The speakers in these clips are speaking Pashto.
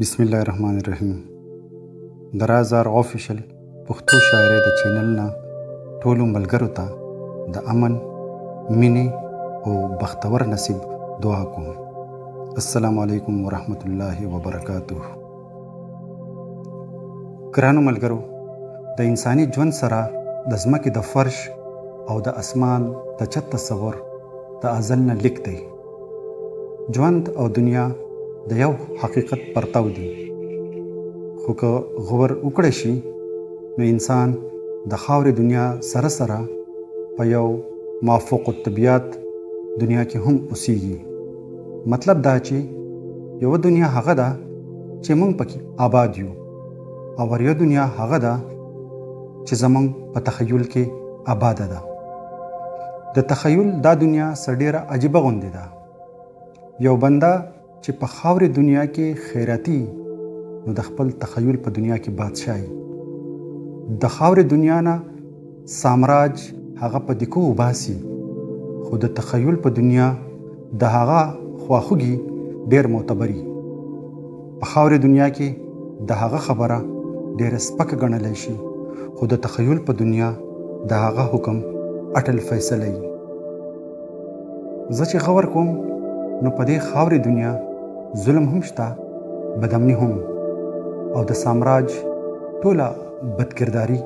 बिस्मिल्लाहिर्रहमानिर्रहीम। د رازار آفیشل پښتو شاعرۍ د چینل نه ټولو ملګرو ته د امن، مینې او بختور نصیب دعا کوم. السلام علیکم ورحمت الله وبرکاته. ګرانو ملګرو، د انساني ژوند سره د ځمکې د فرش او د اسمان د چت تصور د ازل نه لیک دی. ژوند او دنیا د یو حقیقت پرتاو دي، خو که غور وکړی شي نو انسان د خاورې دنیا سره سره په یو مافوق الطبیعت دنیا کې هم اوسیږي. مطلب دا چې یو دنیا هغه ده چې موږ پکې آباد یو، او یو دنیا هغه ده چې زموږ په تخیل کې آباده ده. د تخیل دا دنیا څه ډېره عجیبه غوندې ده. یو بنده چې په خاورې دنیا کې خیراتي، نو د خپل تخیل په دنیا کې بادشاهي. د خاورې دنیا نه سامراج هغه په دیکو وباسي، خو د تخیل په دنیا د هغه خواخوږي ډېر معتبري. په خاورې دنیا کې د هغه خبره ډېره سپکه ګڼلی شي، خو د تخیل په دنیا د هغه حکم اټل فیصله وي. زه چې غور کوم نو په دې خاورې دنیا ظلم هم شته، بدامني هم، او د سامراج ټوله بدکرداري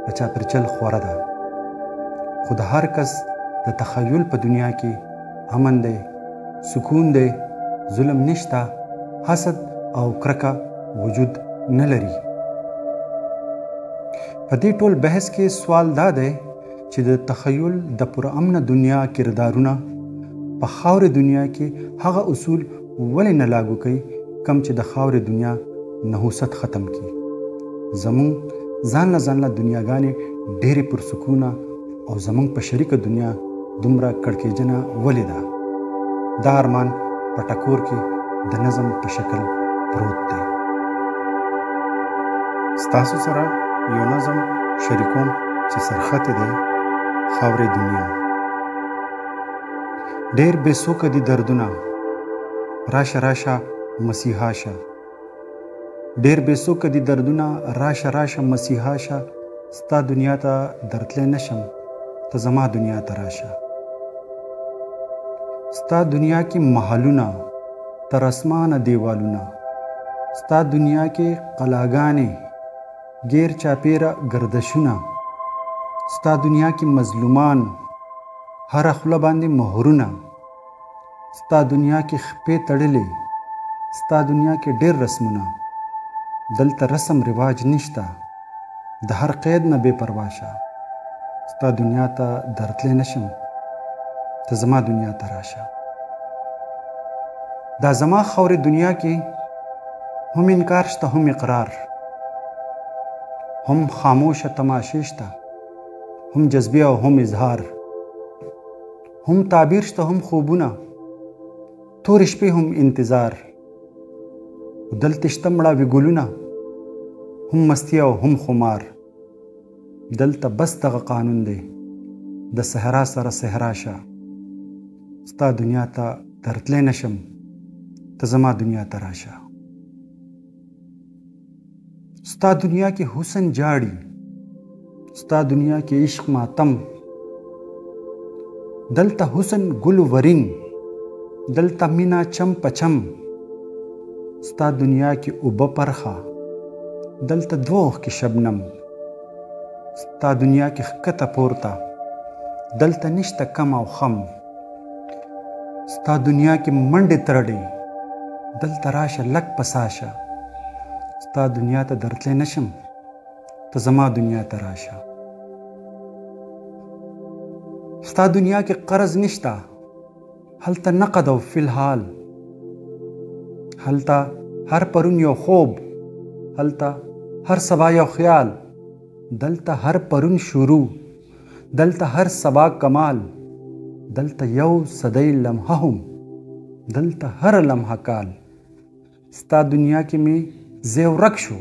په چاپرچل خوره ده. خو د هر کس د تخیل په دنیا کې امن دی، سکون دی، ظلم نشته، حسد او کرکه وجود نه لري. په دې ټول بحث کې سوال دا دی چې د تخیل د پرامن دنیا کردارونه په خاورې دنیا کې هغه اصول ولې نه لاګو کوي کم چې د خاورې دنیا نحوست ختم کړي. زمونږ ځان له دنیاګانې ډېرې پرسکونه او زمونږ په شریکه دنیا دومره کړکېجنه ولې ده؟ دا ارمان په ټکور کې د نظم په شکل پروت دی. ستاسو سره یو نظم شریکوم چې سرخط دی خاورې دنیا. ډېر بې څوکه دي دردونه، راشه راشه مسیحا شه. ډېر بې څوکه دي دردونه، راشه راشه مسیحا شه. ستا دنیا ته درتلی نشم، ته زما دنیا ته راشه. ستا دنیا کې محلونه تر اسمانه دیوالونه، ستا دنیا کې قلاګانې غیر چاپیره گردشونه، ستا دنیا کې مظلومان هر خوله باندې مهرونه، ستا دنیا کې خپې تړلې، ستا دنیا کې ډېر رسمونه. دلته رسم رواج نشته، د هر قید نه بې پروا شه. ستا دنیا ته درتلی نشم، ته زما دنیا ته راشه. دا زما خاورې دنیا کې هم انکار شته، هم اقرار، هم خاموشه تماشې شته، هم جذبې او هم اظهار، هم تعبیر شته، هم خوبونه، تورې شپې هم انتظار. دلته شته مړاوي ګلونه، هم مستی او هم خمار. دلته بس دغه قانون دی، د صحرا سره صحرا شه. ستا دنیا ته درتلی نشم، ته زما دنیا ته راشه. ستا دنیا کې حسن جاړي، ستا دنیا کې عشق ماتم. دلته حسن ګل ورین، دلته مینا چم پچم. ستا دنیا کې اوبه پرخه، دلته دوغ کې شبنم. ستا دنیا کې ښکته پورته، دلته نشته کم او خم. ستا دنیا کې منډې ترډې، دلته راشه لک پساشه. ستا دنیا ته درتلی نشم، ته زما دنیا ته راشه. ستا دنیا کې قرض نشته، هلته نقد او فی الحال. هلته هر پرون یو خوب، هلته هر سبا یو خیال. دلته هر پرون شروع، دلته هر سبا کمال. دلته یو صدی لمحه هم، دلته هر لمحه کال. ستا دنیا کې می زه ورک شو،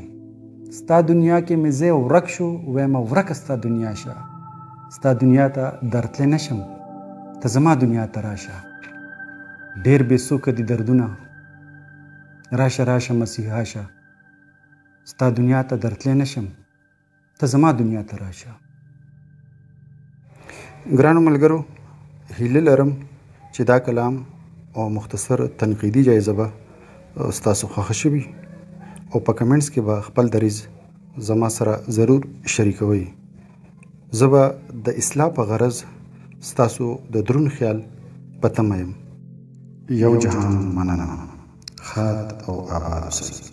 ستا دنیا کې می زه ورک شو. وایم ورک ستا دنیا شه. ستا دنیا ته درتلی نشم، ته زما دنیا ته راشه. ډېر بې څوکه دي دردونه، راشه راشه مسیحا شه، ستا دنیا ته درتلی نشم، ته زما دنیا ته راشه. ګرانو ملګرو، هیله لرم چې دا کلام او مختصر تنقیدي جایزه به ستاسو خوښه شوي او په کمنټس کې به خپل دریځ زما سره ضرور شریکوئ. زه به د اصلاح په غرض ستاسو د درون خیال په تمه یم. یو جهان مننه. ښاد او آباد اوسئ.